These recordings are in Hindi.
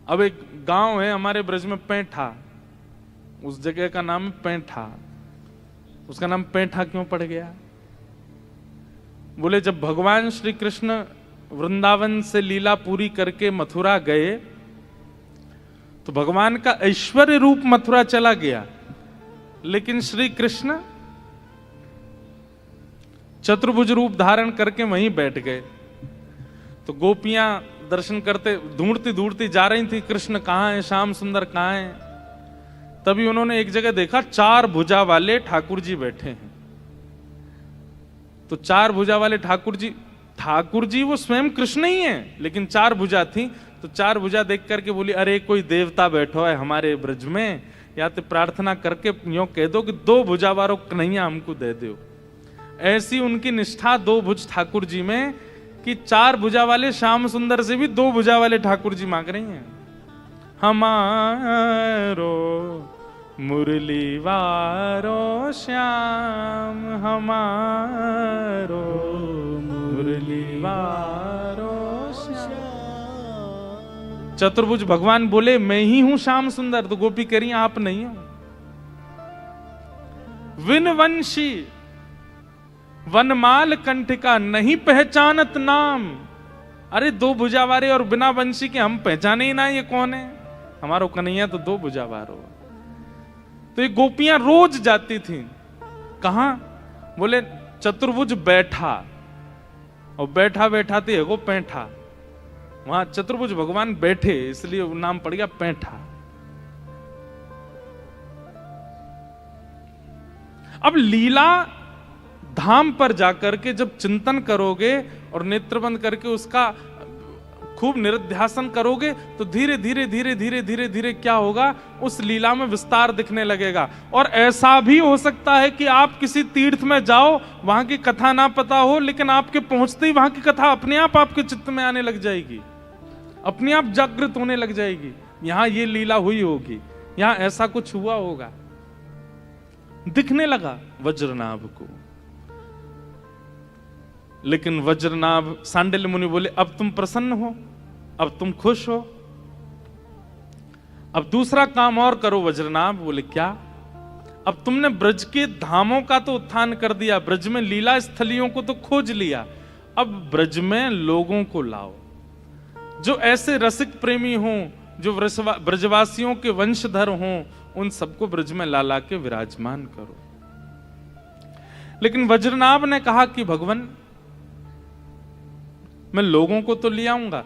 अब एक गांव है हमारे ब्रज में पैंठा, उस जगह का नाम है पैंठा। उसका नाम पैंठा क्यों पड़ गया? बोले जब भगवान श्री कृष्ण वृंदावन से लीला पूरी करके मथुरा गए तो भगवान का ऐश्वर्य रूप मथुरा चला गया, लेकिन श्री कृष्ण चतुर्भुज रूप धारण करके वहीं बैठ गए। तो गोपियां दर्शन करते ढूंढती ढूंढती जा रही थी, कृष्ण कहां है, श्याम सुंदर कहां है। तभी उन्होंने एक जगह देखा 4 भुजा वाले ठाकुर जी बैठे हैं। तो 4 भुजा वाले ठाकुर जी वो स्वयं कृष्ण ही हैं, लेकिन 4 भुजा थी। तो 4 भुजा देख करके बोली, अरे कोई देवता बैठो है हमारे ब्रज में, या तो प्रार्थना करके यूं कह दो कि 2 भुजा वालों कन्हैया हमको दे दो। ऐसी उनकी निष्ठा 2 भुज ठाकुर जी में कि 4 भुजा वाले श्याम सुंदर से भी 2 भुजा वाले ठाकुर जी मांग रही हैं, हमारो मुरली वारो श्याम, हमारो मुरली वारो श्याम। चतुर्भुज भगवान बोले मैं ही हूं श्याम सुंदर। तो गोपी कह रही आप नहीं हो। विनवंशी वनमाल कंठिका नहीं पहचानत नाम। अरे 2 भुजा वाले और बिना वंशी के हम पहचाने ही ना ये कौन है। हमारो कन्हैया तो 2 भुजा वारो। तो ये गोपियां रोज जाती थी कहां? बोले चतुर्भुज बैठा, और बैठा बैठा थी वो पैंठा। वहां चतुर्भुज भगवान बैठे इसलिए नाम पड़ गया पैंठा। अब लीला धाम पर जाकर के जब चिंतन करोगे और नेत्र बंद करके उसका खूब निरध्यासन करोगे तो धीरे धीरे धीरे धीरे धीरे धीरे क्या होगा, उस लीला में विस्तार दिखने लगेगा। और ऐसा भी हो सकता है कि आप किसी तीर्थ में जाओ, वहां की कथा ना पता हो, लेकिन आपके पहुंचते ही वहां की कथा अपने आप आपके चित्त में आने लग जाएगी, अपने आप जागृत होने लग जाएगी। यहां ये लीला हुई होगी, यहां ऐसा कुछ हुआ होगा, दिखने लगा वज्रनाभ को। लेकिन वज्रनाभ सांडिल्य मुनि बोले अब तुम प्रसन्न हो, अब तुम खुश हो, अब दूसरा काम और करो वज्रनाभ। बोले क्या? अब तुमने ब्रज के धामों का तो उत्थान कर दिया, ब्रज में लीला स्थलियों को तो खोज लिया, अब ब्रज में लोगों को लाओ जो ऐसे रसिक प्रेमी हों, जो ब्रजवासियों के वंशधर हों, उन सबको ब्रज में ला ला के विराजमान करो। लेकिन वज्रनाभ ने कहा कि भगवान मैं लोगों को तो ले आऊंगा,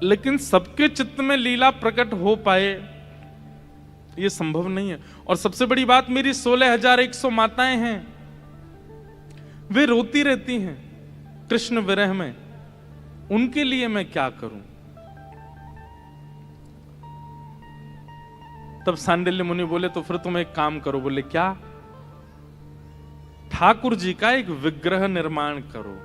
लेकिन सबके चित्त में लीला प्रकट हो पाए ये संभव नहीं है। और सबसे बड़ी बात, मेरी 16,100 माताएं हैं, वे रोती रहती हैं कृष्ण विरह में, उनके लिए मैं क्या करूं? तब सांडिल्य मुनि बोले तो फिर तुम एक काम करो। बोले क्या? ठाकुर जी का एक विग्रह निर्माण करो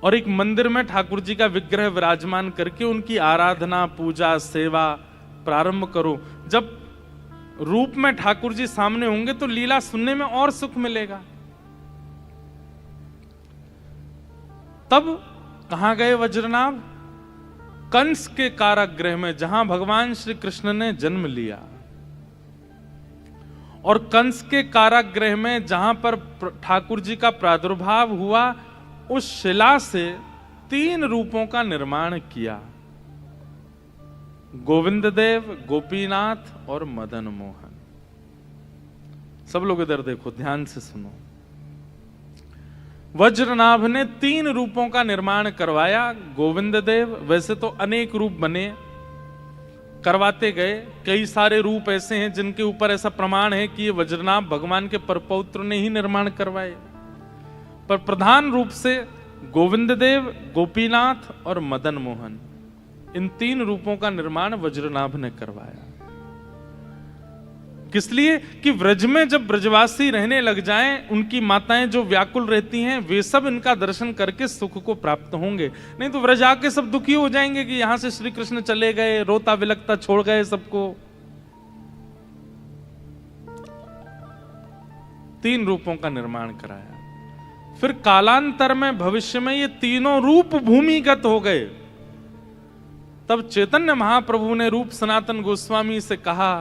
और एक मंदिर में ठाकुर जी का विग्रह विराजमान करके उनकी आराधना, पूजा, सेवा प्रारंभ करो। जब रूप में ठाकुर जी सामने होंगे तो लीला सुनने में और सुख मिलेगा। तब कहां गए वज्रनाभ? कंस के कारागृह में, जहां भगवान श्री कृष्ण ने जन्म लिया। और कंस के कारागृह में जहां पर ठाकुर जी का प्रादुर्भाव हुआ, उस शिला से 3 रूपों का निर्माण किया, गोविंद देव, गोपीनाथ और मदन मोहन। सब लोग इधर देखो, ध्यान से सुनो। वज्रनाभ ने 3 रूपों का निर्माण करवाया। गोविंद देव, वैसे तो अनेक रूप बने, करवाते गए, कई सारे रूप ऐसे हैं जिनके ऊपर ऐसा प्रमाण है कि ये वज्रनाभ भगवान के परपौत्र ने ही निर्माण करवाए। पर प्रधान रूप से गोविंद देव, गोपीनाथ और मदन मोहन, इन 3 रूपों का निर्माण वज्रनाभ ने करवाया। किस लिए? कि व्रज में जब ब्रजवासी रहने लग जाएं, उनकी माताएं जो व्याकुल रहती हैं, वे सब इनका दर्शन करके सुख को प्राप्त होंगे। नहीं तो व्रज आके सब दुखी हो जाएंगे कि यहां से श्री कृष्ण चले गए, रोता विलकता छोड़ गए सबको। 3 रूपों का निर्माण कराया। फिर कालांतर में, भविष्य में ये तीनों रूप भूमिगत हो गए। तब चैतन्य महाप्रभु ने रूप सनातन गोस्वामी से कहा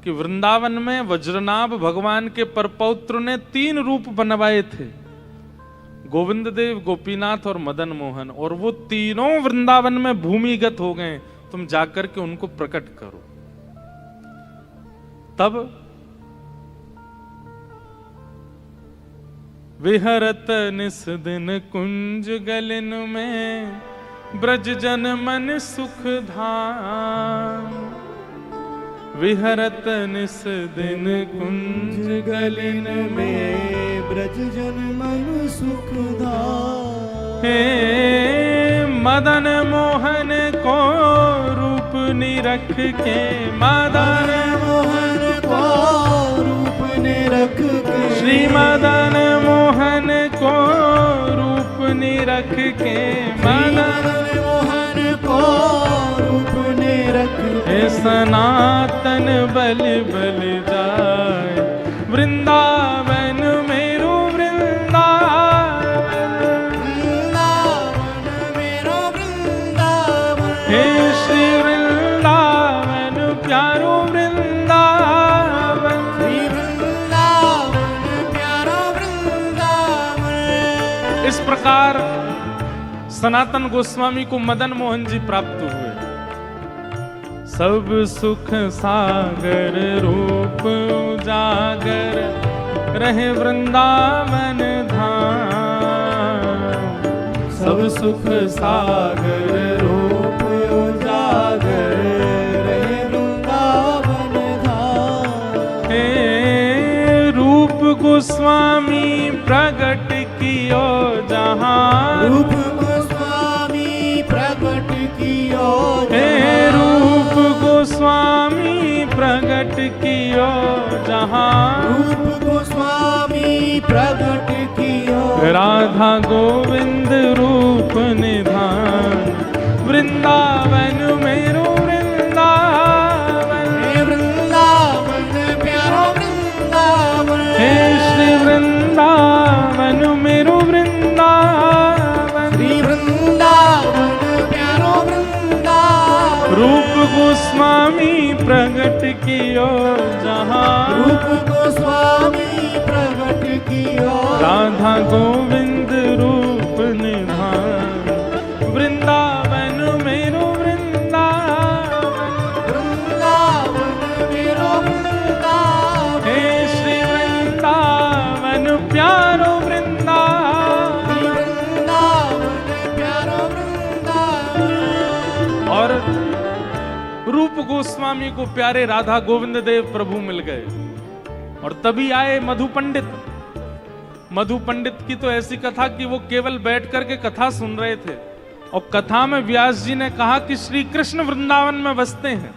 कि वृंदावन में वज्रनाभ भगवान के परपौत्र ने 3 रूप बनवाए थे, गोविंद देव, गोपीनाथ और मदन मोहन, और वो तीनों वृंदावन में भूमिगत हो गए, तुम जाकर के उनको प्रकट करो। तब विहरत निस दिन कुंज गलिन में, ब्रज जन मन सुख धाम। विहरत निस दिन कुंज गलिन में, ब्रज जन मन सुख धाम। हे मदन मोहन को रूप निरख के, मदन मोहन को रूप निरख के, श्री मदन मोहन को रूप निरख के, मदन मोहन को रूप निरख हे सनातन बल बल जाए, वृंदावन मेरो वृंदावन, वृंदावन मेरो वृंदावन। हे श्री वृंदावन प्यारो वृंदावन, श्री वृंदावन प्यारो वृंदावन। इस प्रकार सनातन गोस्वामी को मदन मोहन जी प्राप्त हुए। सब सुख सागर रूप उजागर, रहे वृंदावन धाम। सब सुख सागर रूप उजागर, रहे वृंदावन धाम। हे रूप गोस्वामी प्रगट कियो जहां, रूप गोस्वामी प्रगट कियो हे रूप गोस्वामी प्रगट कियो जहां, रूप गोस्वामी प्रगट कियो राधा गोविंद रूप निधान। वृंदावन मेरो वृंदावन, हे वृंदावन प्यारो वृंदावन। हे श्री वृंदावन मेरो वृंदावन, श्री वृंदावन प्यारो वृंदावन। रूप गोस्वामी प्रगट कियो जहां, रूप गोस्वामी प्रगट कियो राधा गोविंद रूप निधान। वृंदावन मेरो वृंदावन, वृंदावन मेरो वृंदावन। हे श्री वृंदावन प्यारो वृंदावन। श्री वृंदावन प्यारो वृंदावन। और रूप गोस्वामी को प्यारे राधा गोविंद देव प्रभु मिल गए, और तभी आए मधु पंडित। मधु पंडित की तो ऐसी कथा कि वो केवल बैठ करके कथा सुन रहे थे, और कथा में व्यास जी ने कहा कि श्री कृष्ण वृंदावन में बसते हैं।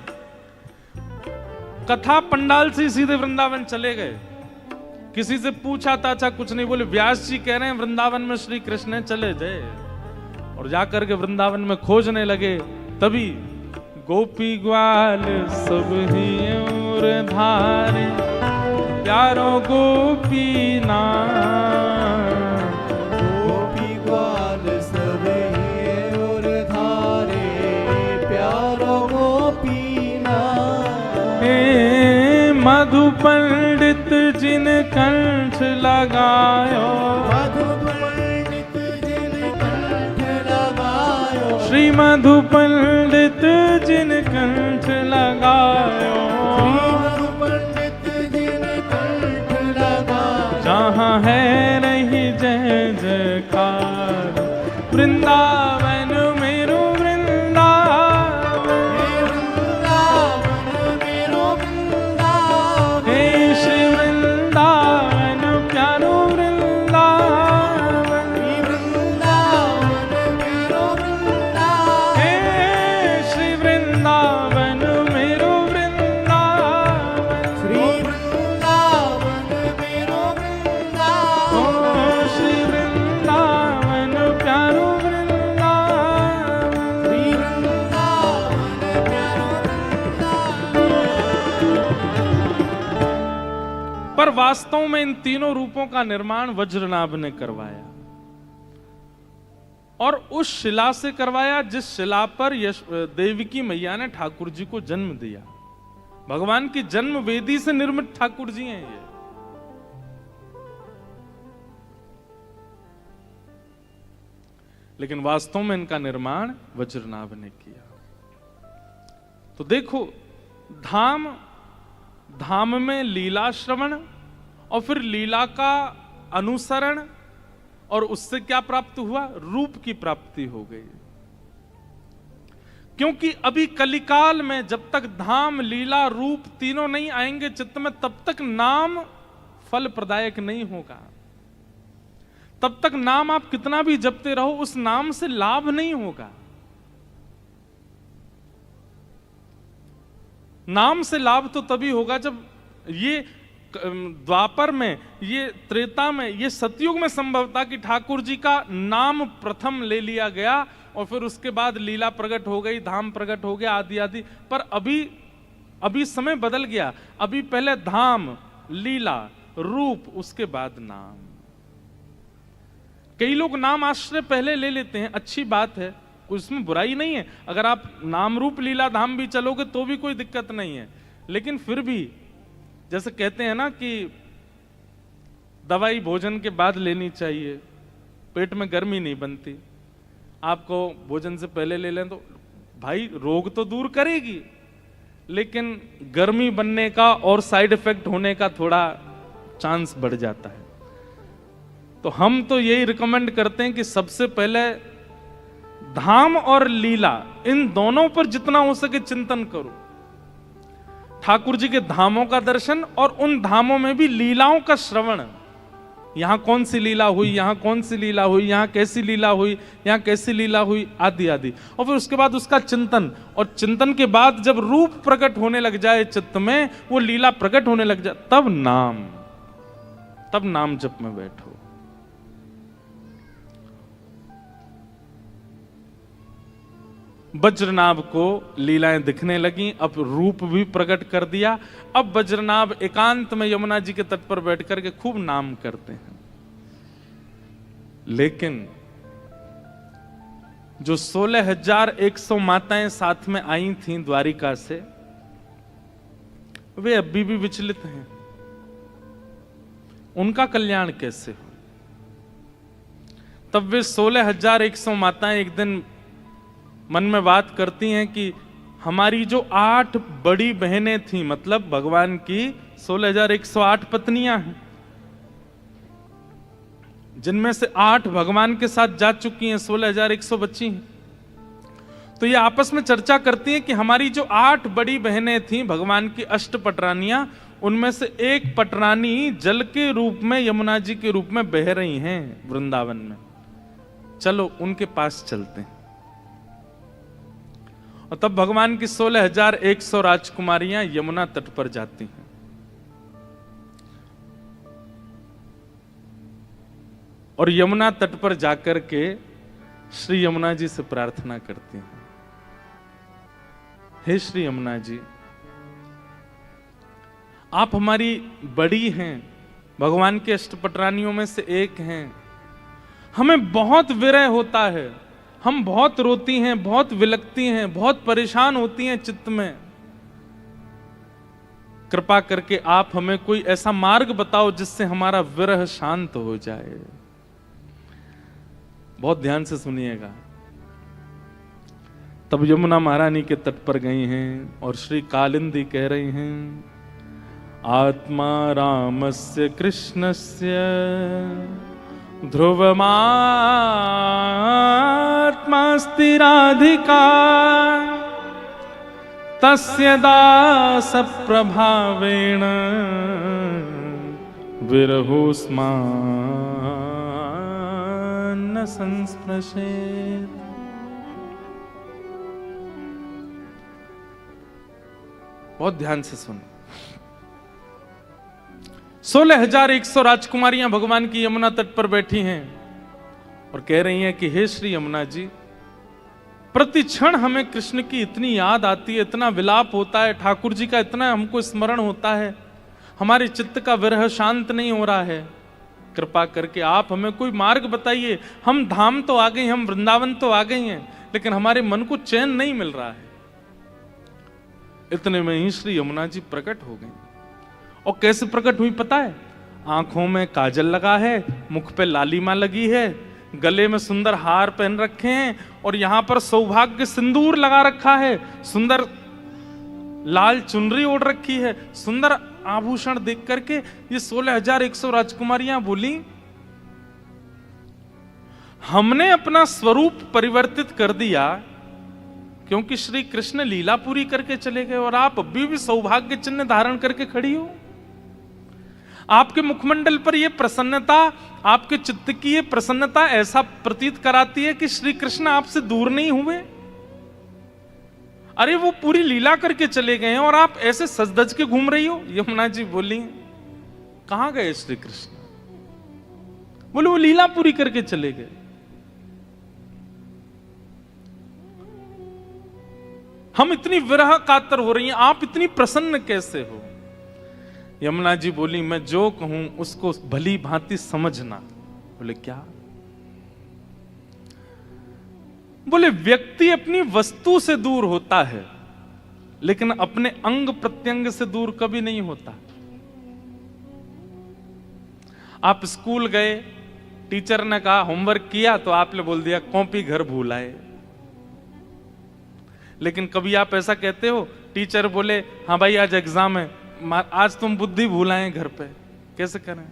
कथा पंडाल से सीधे वृंदावन चले गए। किसी से पूछा ताछा कुछ नहीं, बोले व्यास जी कह रहे हैं वृंदावन में श्री कृष्ण चले जाए, और जाकर के वृंदावन में खोजने लगे। तभी गोपी ग्वाल सब ही और धारे, प्यारो गोपी नाथ। गोपी ग्वाल सब ही और धारे, प्यारो गोपी नाथ। हे मधु पंडित जिन कंठ लगायो, मधु पंडित जिन कंठ लगायो, श्री मधु पंडित जिन कंठ लगायो, श्री मधु पंडित जिन कंठ लगायो। जहाँ है रही जय जयकार, वृंदावन मेरो वृंदावन। हे वृंदावन मेरो वृंदावन। हे श्री वृंदावन प्यारो वृंदावन। श्री वृंदावन मेरो वृंदावन। हे श्री वृंदावन मेरो वृंदावन। श्री वृंदावन मेरो वृंदावन। ओ श्री वृंदावन प्यारो वृंदावन। श्री वृंदावन प्यारो वृंदावन। पर वास्तव में इन तीनों रूपों का निर्माण वज्रनाभ ने करवाया, और उस शिला से करवाया जिस शिला पर देवकी मैया ने ठाकुर जी को जन्म दिया। भगवान की जन्म वेदी से निर्मित ठाकुर जी हैं ये। लेकिन वास्तव में इनका निर्माण वज्रनाभ ने किया। तो देखो, धाम में लीला श्रवण और फिर लीला का अनुसरण, और उससे क्या प्राप्त हुआ? रूप की प्राप्ति हो गई। क्योंकि अभी कलिकाल में जब तक धाम, लीला, रूप तीनों नहीं आएंगे चित्त में, तब तक नाम फल प्रदायक नहीं होगा। तब तक नाम आप कितना भी जपते रहो, उस नाम से लाभ नहीं होगा। नाम से लाभ तो तभी होगा जब ये द्वापर में, ये त्रेता में, ये सतयुग में संभव था कि ठाकुर जी का नाम प्रथम ले लिया गया और फिर उसके बाद लीला प्रकट हो गई, धाम प्रकट हो गया, आदि आदि। पर अभी समय बदल गया। अभी पहले धाम, लीला, रूप, उसके बाद नाम। कई लोग नाम आश्रय पहले ले लेते हैं, अच्छी बात है, उसमें बुराई नहीं है। अगर आप नाम, रूप, लीला, धाम भी चलोगे तो भी कोई दिक्कत नहीं है। लेकिन फिर भी जैसे कहते हैं ना कि दवाई भोजन के बाद लेनी चाहिए, पेट में गर्मी नहीं बनती। आपको भोजन से पहले ले लें तो भाई रोग तो दूर करेगी, लेकिन गर्मी बनने का और साइड इफेक्ट होने का थोड़ा चांस बढ़ जाता है। तो हम तो यही रिकमेंड करते हैं कि सबसे पहले धाम और लीला, इन दोनों पर जितना हो सके चिंतन करो। ठाकुर जी के धामों का दर्शन और उन धामों में भी लीलाओं का श्रवण। यहां कौन सी लीला हुई, यहां कौन सी लीला हुई, यहां कैसी लीला हुई, यहां कैसी लीला हुई, आदि आदि। और फिर उसके बाद उसका चिंतन, और चिंतन के बाद जब रूप प्रकट होने लग जाए चित्त में, वो लीला प्रकट होने लग जाए, तब नाम जप में बैठो। वज्रनाभ को लीलाएं दिखने लगी, अब रूप भी प्रकट कर दिया। अब वज्रनाभ एकांत में यमुना जी के तट पर बैठकर के खूब नाम करते हैं। लेकिन जो 16,100 माताएं साथ में आई थीं द्वारिका से, वे अभी भी विचलित हैं। उनका कल्याण कैसे हो? तब वे 16,100 माताएं एक दिन मन में बात करती हैं कि हमारी जो 8 बड़ी बहनें थीं, मतलब भगवान की 16,108 पत्नियां हैं, जिनमें से 8 भगवान के साथ जा चुकी हैं, 16,100 बची हैं। तो ये आपस में चर्चा करती हैं कि हमारी जो 8 बड़ी बहनें थीं भगवान की अष्ट पटरानियां, उनमें से एक पटरानी जल के रूप में, यमुना जी के रूप में बह रही हैं वृंदावन में। चलो उनके पास चलते हैं। और तब भगवान की 16,100 राजकुमारियां यमुना तट पर जाती हैं। और यमुना तट पर जाकर के श्री यमुना जी से प्रार्थना करती हैं, हे श्री यमुना जी, आप हमारी बड़ी हैं, भगवान के अष्टपटरानियों में से एक हैं। हमें बहुत विरह होता है, हम बहुत रोती हैं, बहुत विलकती हैं, बहुत परेशान होती हैं चित्त में। कृपा करके आप हमें कोई ऐसा मार्ग बताओ जिससे हमारा विरह शांत हो जाए। बहुत ध्यान से सुनिएगा। तब यमुना महारानी के तट पर गई हैं और श्री कालिंदी कह रही हैं, आत्मा रामस्य कृष्णस्य ध्रुवमात्मास्ति राधिका तस्य दास प्रभावेण विरहोस्मान्न संस्पृशेत्। बहुत ध्यान से सुनो। 16,100 राजकुमारियां भगवान की यमुना तट पर बैठी हैं और कह रही हैं कि हे श्री यमुना जी, प्रति क्षण हमें कृष्ण की इतनी याद आती है, इतना विलाप होता है, ठाकुर जी का इतना हमको स्मरण होता है, हमारे चित्त का विरह शांत नहीं हो रहा है। कृपा करके आप हमें कोई मार्ग बताइए। हम धाम तो आ गए, हम वृंदावन तो आ गए हैं, लेकिन हमारे मन को चैन नहीं मिल रहा है। इतने में ही श्री यमुना जी प्रकट हो गई। और कैसे प्रकट हुई पता है? आंखों में काजल लगा है, मुख पे लालिमा लगी है, गले में सुंदर हार पहन रखे हैं, और यहां पर सौभाग्य सिंदूर लगा रखा है, सुंदर लाल चुनरी ओढ़ रखी है, सुंदर आभूषण देख करके ये 16,100 राजकुमारियां बोली, हमने अपना स्वरूप परिवर्तित कर दिया क्योंकि श्री कृष्ण लीला पूरी करके चले गए, और आप अभी भी सौभाग्य चिन्ह धारण करके खड़ी हो। आपके मुखमंडल पर यह प्रसन्नता, आपके चित्त की यह प्रसन्नता ऐसा प्रतीत कराती है कि श्री कृष्ण आपसे दूर नहीं हुए। अरे वो पूरी लीला करके चले गए हैं और आप ऐसे सजधज के घूम रही हो। यमुना जी बोली, कहां गए श्री कृष्ण? बोले वो लीला पूरी करके चले गए। हम इतनी विरह कातर हो रही हैं, आप इतनी प्रसन्न कैसे हो? यमुना जी बोली, मैं जो कहूं उसको भली भांति समझना। बोले क्या? बोले व्यक्ति अपनी वस्तु से दूर होता है, लेकिन अपने अंग प्रत्यंग से दूर कभी नहीं होता। आप स्कूल गए, टीचर ने कहा होमवर्क किया, तो आपने बोल दिया कॉपी घर भूल आए। लेकिन कभी आप ऐसा कहते हो, टीचर बोले हाँ भाई आज एग्जाम है, आज तुम बुद्धि भूल आए घर पे, कैसे करें?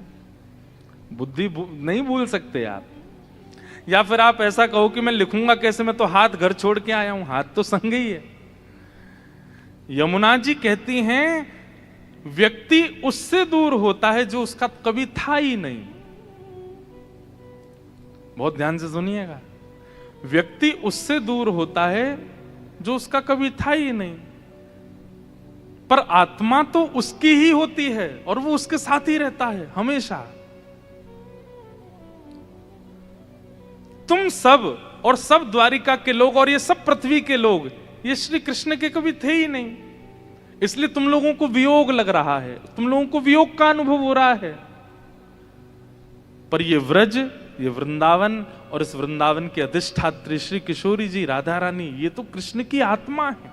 बुद्धि नहीं भूल सकते आप। या फिर आप ऐसा कहो कि मैं लिखूंगा कैसे, मैं तो हाथ घर छोड़ के आया हूं, हाथ तो संग ही है। यमुना जी कहती हैं व्यक्ति उससे दूर होता है जो उसका कभी था ही नहीं। बहुत ध्यान से सुनिएगा, व्यक्ति उससे दूर होता है जो उसका कभी था ही नहीं, पर आत्मा तो उसकी ही होती है और वो उसके साथ ही रहता है हमेशा। तुम सब और सब द्वारिका के लोग और ये सब पृथ्वी के लोग ये श्री कृष्ण के कभी थे ही नहीं, इसलिए तुम लोगों को वियोग लग रहा है, तुम लोगों को वियोग का अनुभव हो रहा है। पर ये व्रज, ये वृंदावन और इस वृंदावन के अधिष्ठात्री श्री किशोरी जी राधा रानी, ये तो कृष्ण की आत्मा है।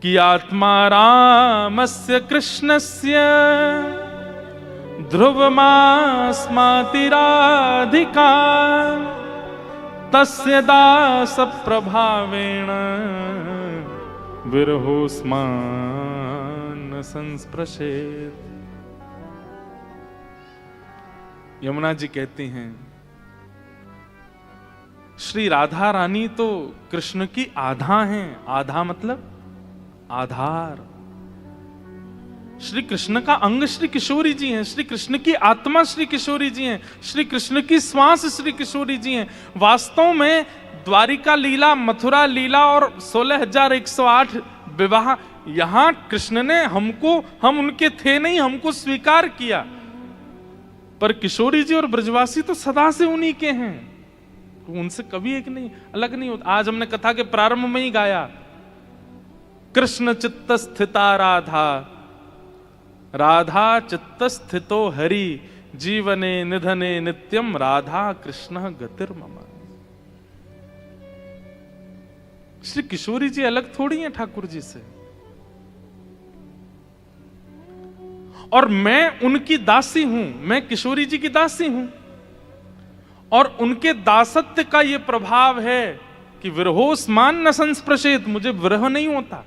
कि आत्मा रामस्य कृष्णस्य ध्रुवमास्माति राधिका तस्य दास प्रभावेण विरहोस्मान संस्पृशेत। यमुना जी कहती हैं श्री राधा रानी तो कृष्ण की आधा हैं। आधा मतलब आधार। श्री कृष्ण का अंग श्री किशोरी जी हैं, श्री कृष्ण की आत्मा श्री किशोरी जी हैं, श्री कृष्ण की श्वास श्री किशोरी जी हैं। वास्तव में द्वारिका लीला, मथुरा लीला और 16,108 विवाह, यहां कृष्ण ने हमको, हम उनके थे नहीं, हमको स्वीकार किया। पर किशोरी जी और ब्रजवासी तो सदा से उन्हीं के हैं, उनसे कभी एक नहीं अलग नहीं होता। आज हमने कथा के प्रारंभ में ही गाया, कृष्ण चित्त स्थिता राधा, राधा चित्त स्थितो हरि, जीवने निधने नित्यम राधा कृष्ण गतिर्मम। श्री किशोरी जी अलग थोड़ी हैं ठाकुर जी से, और मैं उनकी दासी हूं, मैं किशोरी जी की दासी हूं। और उनके दासत्व का यह प्रभाव है कि विरहोस्मान न संस्पृशेत, मुझे विरह नहीं होता,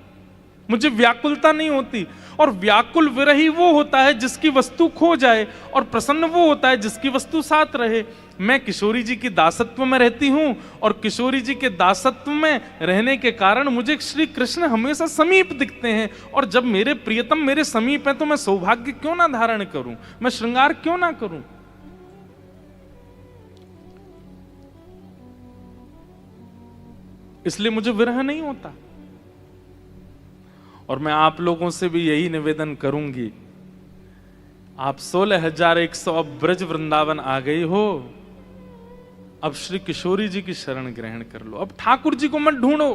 मुझे व्याकुलता नहीं होती। और व्याकुल विरही वो होता है जिसकी वस्तु खो जाए, और प्रसन्न वो होता है जिसकी वस्तु साथ रहे। मैं किशोरी जी की दासत्व में रहती हूं, और किशोरी जी के दासत्व में रहने के कारण मुझे श्री कृष्ण हमेशा समीप दिखते हैं। और जब मेरे प्रियतम मेरे समीप हैं तो मैं सौभाग्य क्यों ना धारण करूं, मैं श्रृंगार क्यों ना करूं। इसलिए मुझे विरह नहीं होता। और मैं आप लोगों से भी यही निवेदन करूंगी, आप 16,100 अब ब्रज वृंदावन आ गई हो, अब श्री किशोरी जी की शरण ग्रहण कर लो। अब ठाकुर जी को मत ढूंढो,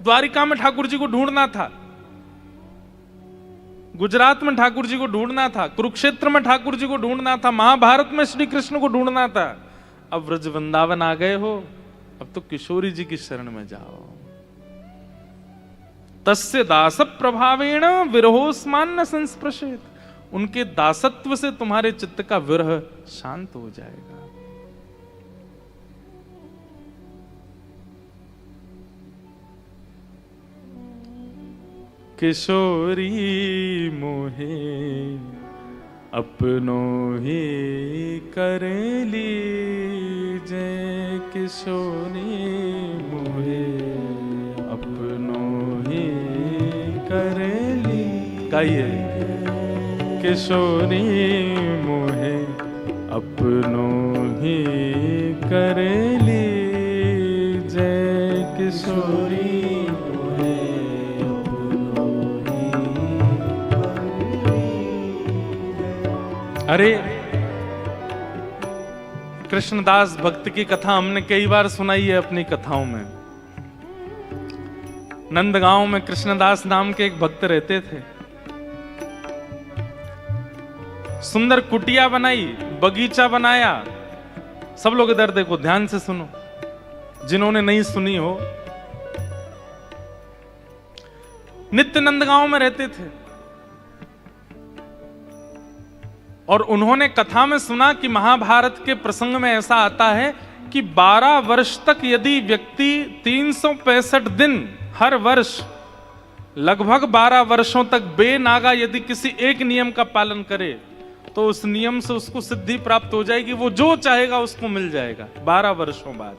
द्वारिका में ठाकुर जी को ढूंढना था, गुजरात में ठाकुर जी को ढूंढना था, कुरुक्षेत्र में ठाकुर जी को ढूंढना था, महाभारत में श्री कृष्ण को ढूंढना था। अब ब्रज वृंदावन आ गए हो, अब तो किशोरी जी की शरण में जाओ। तस्य दास प्रभावेण विरहोस्मान न संस्पृशेत। उनके दासत्व से तुम्हारे चित्त का विरह शांत हो जाएगा। किशोरी मोहे अपनो ही कर लीजे, किशोरी मोहे अपनो ही कर ली। गाइए, किशोरी मोहे अपनो ही कर लीजे, किशोरी अरे कृष्णदास भक्त की कथा हमने कई बार सुनाई है अपनी कथाओं में। नंदगांव में कृष्णदास नाम के एक भक्त रहते थे। सुंदर कुटिया बनाई, बगीचा बनाया। सब लोग इधर देखो, ध्यान से सुनो, जिन्होंने नहीं सुनी हो। नित्य नंदगांव में रहते थे और उन्होंने कथा में सुना कि महाभारत के प्रसंग में ऐसा आता है कि 12 वर्ष तक यदि व्यक्ति 365 दिन हर वर्ष लगभग 12 वर्षों तक बेनागा यदि किसी एक नियम का पालन करे तो उस नियम से उसको सिद्धि प्राप्त हो जाएगी। वो जो चाहेगा उसको मिल जाएगा 12 वर्षों बाद।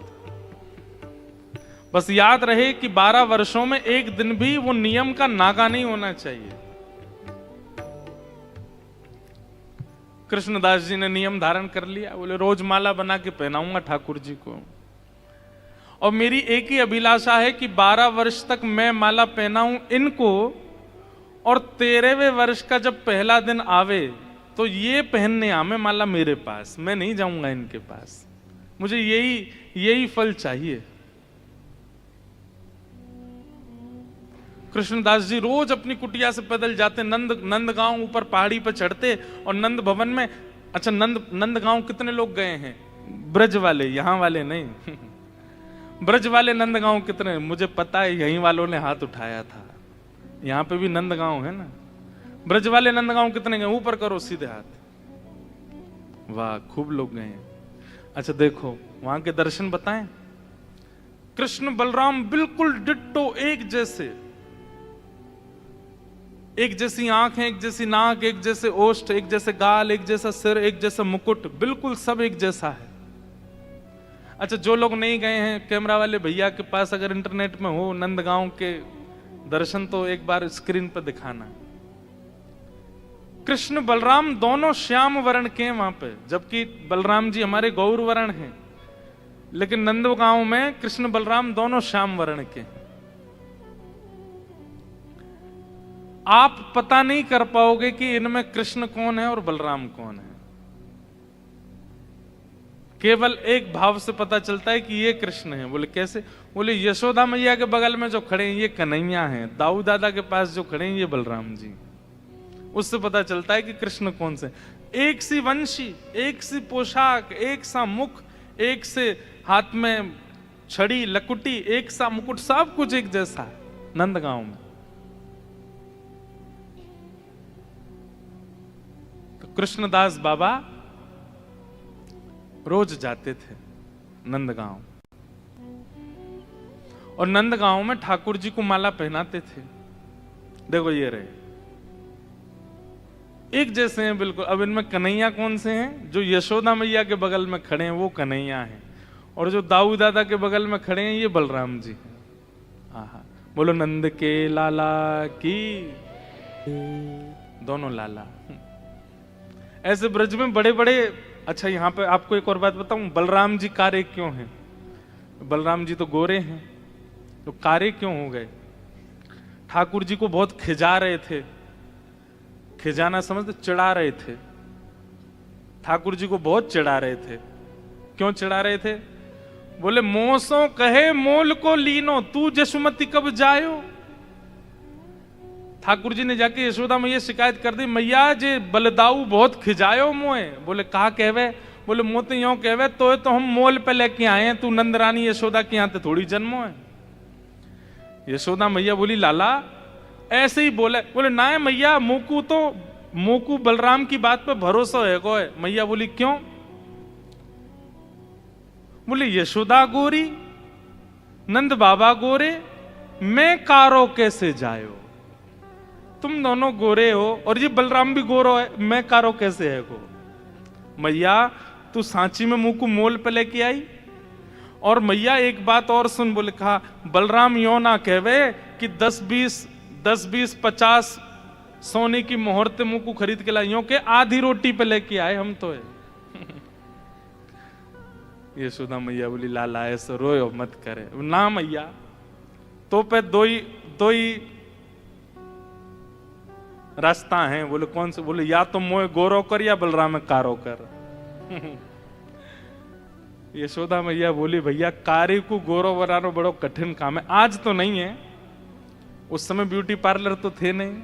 बस याद रहे कि 12 वर्षों में एक दिन भी वो नियम का नागा नहीं होना चाहिए। कृष्णदास जी ने नियम धारण कर लिया, बोले रोज माला बना के पहनाऊंगा ठाकुर जी को, और मेरी एक ही अभिलाषा है कि 12 वर्ष तक मैं माला पहनाऊं इनको, और 13वें वर्ष का जब पहला दिन आवे तो ये पहनने आवे माला मेरे पास, मैं नहीं जाऊंगा इनके पास। मुझे यही फल चाहिए। कृष्णदास जी रोज अपनी कुटिया से पैदल जाते, नंदगांव ऊपर पहाड़ी पर चढ़ते और नंद भवन में। अच्छा, नंदगांव कितने लोग गए हैं? ब्रज वाले, यहां वाले नहीं। ब्रज वाले नंदगांव कितने? मुझे पता है, यहीं वालों ने हाथ उठाया था। यहां पे भी नंदगांव है ना। ब्रज वाले नंदगांव कितने गए? ऊपर करो सीधे हाथ। वाह, खूब लोग गए हैं। अच्छा देखो, वहां के दर्शन बताएं। कृष्ण बलराम बिल्कुल डिट्टो, एक जैसे, एक जैसी आंखें, एक जैसी नाक, एक जैसे ओष्ठ, एक जैसे गाल, एक जैसा सिर, एक जैसा मुकुट, बिल्कुल सब एक जैसा है। अच्छा, जो लोग नहीं गए हैं, कैमरा वाले भैया के पास अगर इंटरनेट में हो नंदगांव के दर्शन, तो एक बार स्क्रीन पर दिखाना। कृष्ण बलराम दोनों श्याम वर्ण के हैं वहां पे, जबकि बलराम जी हमारे गौर वर्ण हैं, लेकिन नंदगांव में कृष्ण बलराम दोनों श्याम वर्ण के हैं। आप पता नहीं कर पाओगे कि इनमें कृष्ण कौन है और बलराम कौन है। केवल एक भाव से पता चलता है कि ये कृष्ण है। बोले कैसे? बोले यशोदा मैया के बगल में जो खड़े हैं ये कन्हैया हैं, दाऊ दादा के पास जो खड़े हैं ये बलराम जी। उससे पता चलता है कि कृष्ण कौन से। एक सी वंशी, एक सी पोशाक, एक सा मुख, एक से हाथ में छड़ी लकुटी, एक सा मुकुट, सब कुछ एक जैसा है नंदगांव में। कृष्णदास बाबा रोज जाते थे नंदगांव, और नंदगांव में ठाकुर जी को माला पहनाते थे। देखो ये रहे, एक जैसे हैं बिल्कुल। अब इनमें कन्हैया कौन से हैं? जो यशोदा मैया के बगल में खड़े हैं वो कन्हैया हैं, और जो दाऊ दादा के बगल में खड़े हैं ये बलराम जी हैं। आहा, बोलो नंद के लाला की। दोनों लाला। ऐसे ब्रज में बड़े बड़े। अच्छा, यहाँ पे आपको एक और बात बताऊं, बलराम जी कारे क्यों हैं? बलराम जी तो गोरे हैं, तो कारे क्यों हो गए? ठाकुर जी को बहुत खिजा रहे थे। खिजाना समझते? चिढ़ा रहे थे। ठाकुर जी को बहुत चिढ़ा रहे थे। क्यों चिढ़ा रहे थे? बोले मोसो कहे मोल को लीनो, तू जसुमती कब जायो। ठाकुर जी ने जाके यशोदा मैया शिकायत कर दी, मैया जे बलदाऊ बहुत खिजायो मोए। बोले कहा कहवे? बोले मोते यो कहवे तो हम मोल पे लेके आए हैं, तू नंद रानी यशोदा के यहाँ थोड़ी जन्मो है। यशोदा मैया बोली लाला ऐसे ही बोले। बोले ना है मैया, मोकू बलराम की बात पे भरोसा है को है। मैया बोली क्यों? बोले यशोदा गोरी, नंद बाबा गोरे, मैं कारो कैसे जायो? तुम दोनों गोरे हो और ये बलराम भी गोरो है, मैं कारो कैसे है को? मैया तू सांची में मुंह को मोल पे लेके आई। और मैया एक बात और सुन। बोले कहा बलराम यो ना कहवे कि 10-20 50 सोने की मोहरते मुंह को खरीद के लाइयों के आधी रोटी पे लेके आए हम तो है। यशोदा मैया बोली लाला ऐसे रोयो मत करे ना मैया, तो पे दो ही रास्ता है। बोले कौन से? बोले या तो मोए गोरो कर या बलराम में कारो कर। यशोदा मैया बोली भैया कारी को गोरो बनाना बड़ो कठिन काम है। आज तो नहीं है, उस समय ब्यूटी पार्लर तो थे नहीं,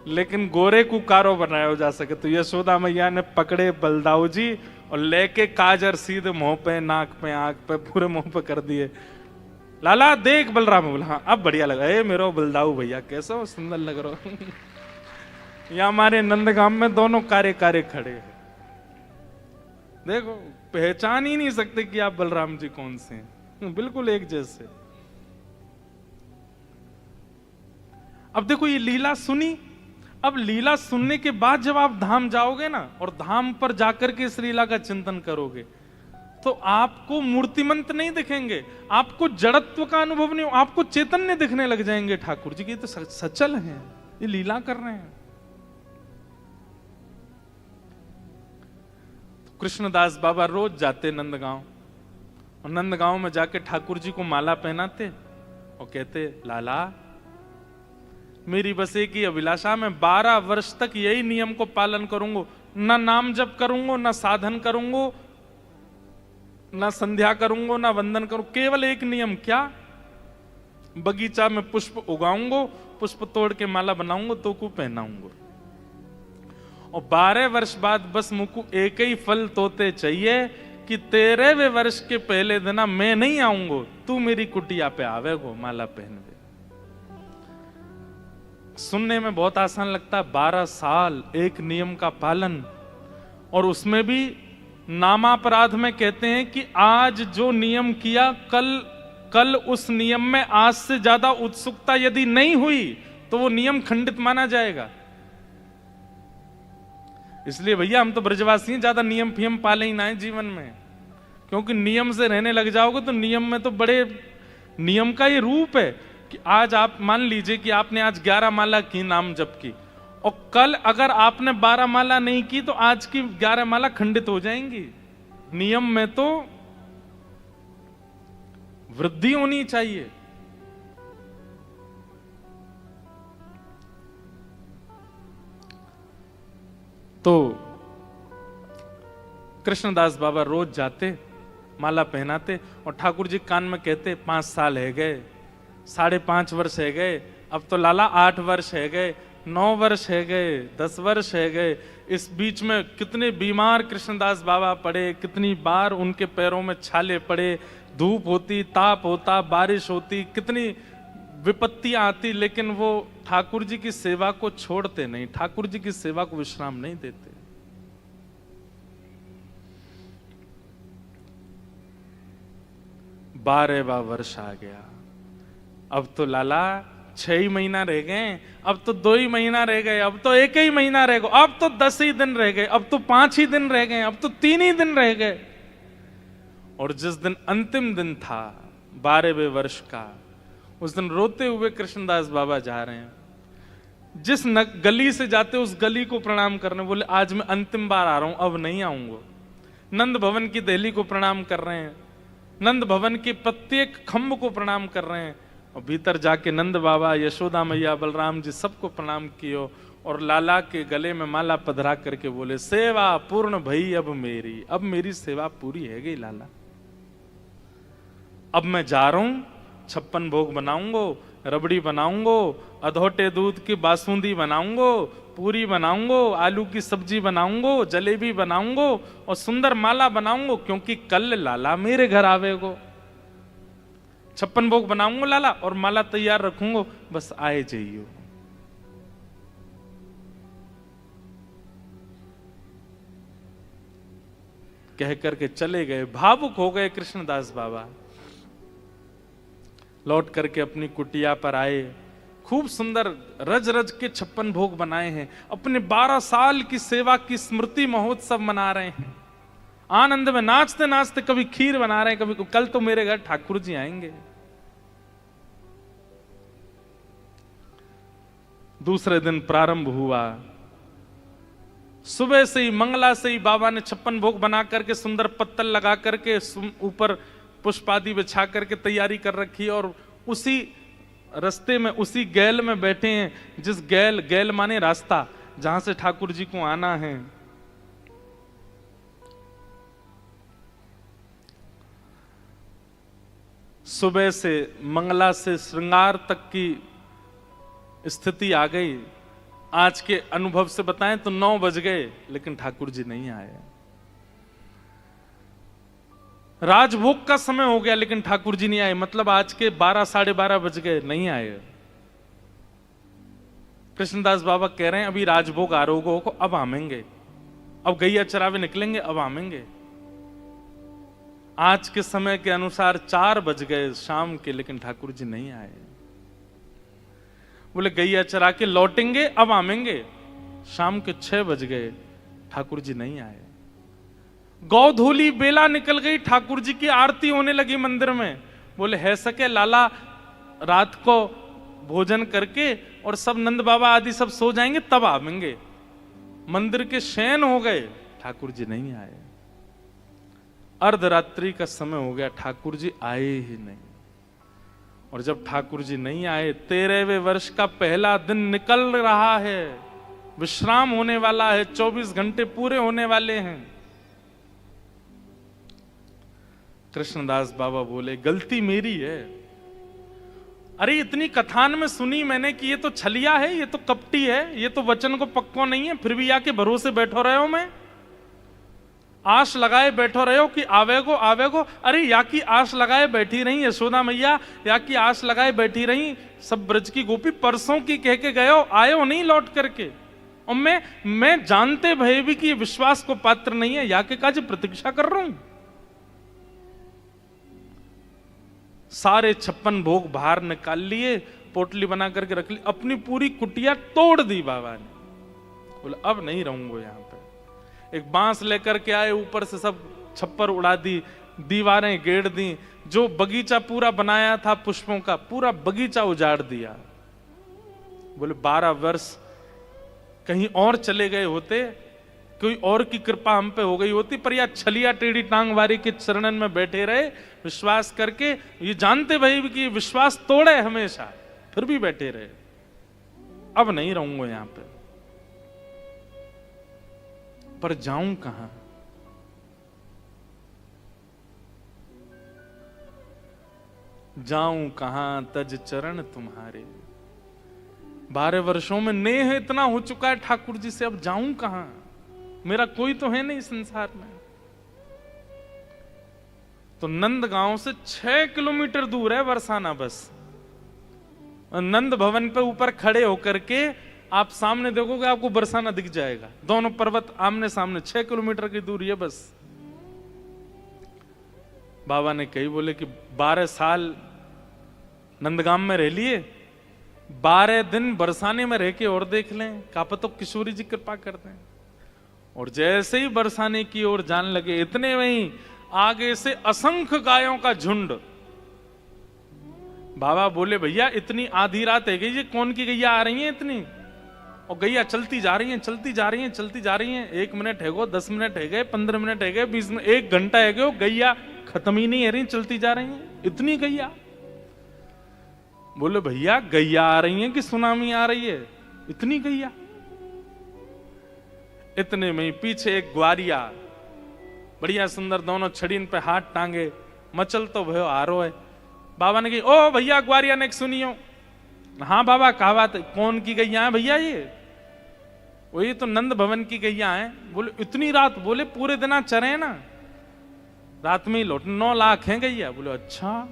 लेकिन गोरे को कारो बनाया जा सके। तो यशोदा मैया ने पकड़े बलदाऊ जी और लेके काजर सीधे मुंह पे, नाक पे, आंख पे, पूरे मुंह पे कर दिए। लाला देख बलराम। बोला हाँ अब बढ़िया लगा। ए मेरो बलदाऊ भैया कैसा सुंदर लग रहा हो। यहाँ हमारे नंदगाम में दोनों कार्य खड़े हैं, देखो पहचान ही नहीं सकते कि आप बलराम जी कौन से हैं, बिल्कुल एक जैसे। अब देखो ये लीला सुनी। अब लीला सुनने के बाद जब आप धाम जाओगे ना और धाम पर जाकर के इस लीला का चिंतन करोगे तो आपको मूर्तिमंत नहीं दिखेंगे, आपको जड़त्व का अनुभव नहीं, आपको चैतन्य दिखने लग जाएंगे। ठाकुर जी की तो सचल हैं, ये लीला कर रहे हैं। तो कृष्णदास बाबा रोज जाते नंदगांव और नंदगांव में जाके ठाकुर जी को माला पहनाते और कहते लाला मेरी बस एक ही अभिलाषा, मैं 12 वर्ष तक यही नियम को पालन करूंगा, ना नाम जप करूंगा, ना साधन करूंगा, ना संध्या करूंगा, ना वंदन करूंगा, केवल एक नियम। क्या? बगीचा में पुष्प उगाऊंगा, पुष्प तोड़ के माला बनाऊंगा तो को पहनाऊंगा। और 12 वर्ष बाद बस मुझको एक ही फल तोते चाहिए कि 13वें वर्ष के पहले दिन मैं नहीं आऊंगा, तू मेरी कुटिया पे आवेगो माला पहन दे। सुनने में बहुत आसान लगता है, 12 साल एक नियम का पालन, और उसमें भी नामापराध में कहते हैं कि आज जो नियम किया कल उस नियम में आज से ज्यादा उत्सुकता यदि नहीं हुई तो वो नियम खंडित माना जाएगा। इसलिए भैया हम तो ब्रजवासी हैं, ज्यादा नियम फियम पाले ही ना है जीवन में, क्योंकि नियम से रहने लग जाओगे तो नियम में तो बड़े नियम का ये रूप है कि आज आप मान लीजिए कि आपने आज 11 माला की नाम जप की और कल अगर आपने 12 माला नहीं की तो आज की 11 माला खंडित हो जाएंगी। नियम में तो वृद्धि होनी चाहिए। तो कृष्णदास बाबा रोज जाते, माला पहनाते और ठाकुर जी कान में कहते 5 साल है गए, 5.5 वर्ष है गए, अब तो लाला 8 वर्ष है गए, 9 वर्ष है गए, 10 वर्ष है गए। इस बीच में कितने बीमार कृष्णदास बाबा पड़े, कितनी बार उनके पैरों में छाले पड़े, धूप होती, ताप होता, बारिश होती, कितनी विपत्तियां आती, लेकिन वो ठाकुर जी की सेवा को छोड़ते नहीं, ठाकुर जी की सेवा को विश्राम नहीं देते। 12वां वर्ष आ गया, अब तो लाला 6 ही महीना रह गए, अब तो 2 ही महीना रह गए, अब तो 1 ही महीना रह गया, अब तो 10 ही दिन रह गए, अब तो 5 ही दिन रह गए, अब तो 3 ही दिन रह गए। और जिस दिन अंतिम दिन था 12वें वर्ष का, उस दिन रोते हुए कृष्णदास बाबा जा रहे हैं, जिस गली से जाते उस गली को प्रणाम करने, बोले आज मैं अंतिम बार आ रहा हूं, अब नहीं आऊंगा। नंद भवन की दहली को प्रणाम कर रहे हैं, नंद भवन के प्रत्येक खंभ को प्रणाम कर रहे हैं, और भीतर जाके नंद बाबा, यशोदा मैया, बलराम जी सबको प्रणाम कियो और लाला के गले में माला पधरा करके बोले सेवा पूर्ण भई अब मेरी, अब मेरी सेवा पूरी है गई लाला, अब मैं जा रहा हूं, 56 भोग बनाऊंगा, रबड़ी बनाऊंगो, अधोटे दूध की बासुंदी बनाऊंगो, पूरी बनाऊंगो, आलू की सब्जी बनाऊंगो, जलेबी बनाऊंगो और सुंदर माला बनाऊंगो, क्योंकि कल लाला मेरे घर आवेगो। 56 भोग बनाऊंगो लाला और माला तैयार रखूंगो, बस आए जाइयो। कह करके चले गए। भावुक हो गए कृष्णदास बाबा। लौट करके अपनी कुटिया पर आए। खूब सुंदर रज रज के 56 भोग बनाए हैं। अपने 12 साल की सेवा की स्मृति महोत्सव मना रहे हैं। आनंद में नाचते नाचते कभी खीर बना रहे हैं, कभी कल तो मेरे घर ठाकुर जी आएंगे। दूसरे दिन प्रारंभ हुआ। सुबह से ही मंगला से ही बाबा ने 56 भोग बना करके सुंदर पत्तल लगा करके ऊपर पुष्प आदि बिछा करके तैयारी कर रखी, और उसी रास्ते में उसी गैल में बैठे हैं। जिस गैल माने रास्ता, जहां से ठाकुर जी को आना है। सुबह से मंगला से श्रृंगार तक की स्थिति आ गई। आज के अनुभव से बताएं तो 9 बज गए, लेकिन ठाकुर जी नहीं आए। राजभोग का समय हो गया, लेकिन ठाकुर जी नहीं आए। मतलब आज के 12 साढ़े 12 बज गए, नहीं आए। कृष्णदास बाबा कह रहे हैं अभी राजभोग आरोगों को अब आमेंगे, अब गैया चरावे निकलेंगे, अब आमेंगे। आज के समय के अनुसार 4 बज गए शाम के, लेकिन ठाकुर जी नहीं आए। बोले गैया चरा के लौटेंगे, अब आमेंगे। शाम के 6 बज गए, ठाकुर जी नहीं आए। गौधूली बेला निकल गई, ठाकुर जी की आरती होने लगी मंदिर में। बोले है सके लाला रात को भोजन करके और सब नंद बाबा आदि सब सो जाएंगे, तब आवेंगे। मंदिर के शयन हो गए, ठाकुर जी नहीं आए। अर्धरात्रि का समय हो गया, ठाकुर जी आए ही नहीं। और जब ठाकुर जी नहीं आए, 13वें वर्ष का पहला दिन निकल रहा है, विश्राम होने वाला है, 24 घंटे पूरे होने वाले हैं। कृष्णदास बाबा बोले गलती मेरी है। अरे इतनी कथान में सुनी मैंने कि ये तो छलिया है, ये तो कपटी है, ये तो वचन को पक्को नहीं है, फिर भी आके भरोसे बैठो रहे हो। मैं आश लगाए बैठो रहे हो कि आवेगो आवेगो। अरे या की आश लगाए बैठी रही यशोदा मैया, या की आश लगाए बैठी रही सब ब्रज की गोपी। परसों की कह के गए हो, आए हो नहीं लौट करके। और मैं जानते भय भी कि ये विश्वास को पात्र नहीं है, या के काज प्रतीक्षा कर रहा हूं। सारे 56 भोग बाहर निकाल लिए, पोटली बना करके रख ली, अपनी पूरी कुटिया तोड़ दी बाबा ने। बोले अब नहीं रहूंगा यहां पे। एक बांस लेकर के आए, ऊपर से सब छप्पर उड़ा दी, दीवारें गेड़ दी। जो बगीचा पूरा बनाया था पुष्पों का, पूरा बगीचा उजाड़ दिया। बोले 12 वर्ष कहीं और चले गए होते, कोई और की कृपा हम पे हो गई होती, पर या छलिया टेढ़ी टांग वारी के चरणन में बैठे रहे विश्वास करके। ये जानते भाई कि विश्वास तोड़े हमेशा, फिर भी बैठे रहे। अब नहीं रहूंगा यहां पे, पर जाऊं कहां? जाऊं कहां तज चरण तुम्हारे। 12 वर्षों में नेह इतना हो चुका है ठाकुर जी से, अब जाऊं कहां? मेरा कोई तो है नहीं संसार में। तो नंदगांव से 6 किलोमीटर दूर है बरसाना। बस नंद भवन पे ऊपर खड़े होकर के आप सामने देखोगे, आपको बरसाना दिख जाएगा। दोनों पर्वत आमने सामने, 6 किलोमीटर की दूरी है बस। बाबा ने कही, बोले कि 12 साल नंदगाम में रह लिए, 12 दिन बरसाने में रह के और देख लें, कापा तो किशोरी जी कृपा करते हैं। और जैसे ही बरसाने की ओर जान लगे, इतने में ही आगे से असंख्य गायों का झुंड। बाबा बोले भैया इतनी आधी रात है गई, ये कौन की गैया आ रही है इतनी? और गैया चलती जा रही हैं, चलती जा रही हैं, चलती जा रही हैं। 1 मिनट है गो, 10 मिनट है गए, 15 मिनट है गए, 20 मिनट, 1 घंटा है गए, गैया खत्म ही नहीं है रही, चलती जा रही हैं। इतनी गैया? बोले भैया गैया आ रही है कि सुनामी आ रही है? इतनी गैया? इतने में पीछे एक ग्वारिया बढ़िया सुंदर, दोनों छड़ीन पे हाथ टांगे, मचल तो भयो आ रो है। बाबा ने कही, ओ भैया ग्वारिया ने सुनियो, हाँ बाबा क्या बात है, कौन की गैया है भैया ये? वो ये तो नंद भवन की गैया है। बोले इतनी रात? बोले पूरे दिन चरे ना, रात में ही लौट। 9 लाख हैं गैया। बोले अच्छा,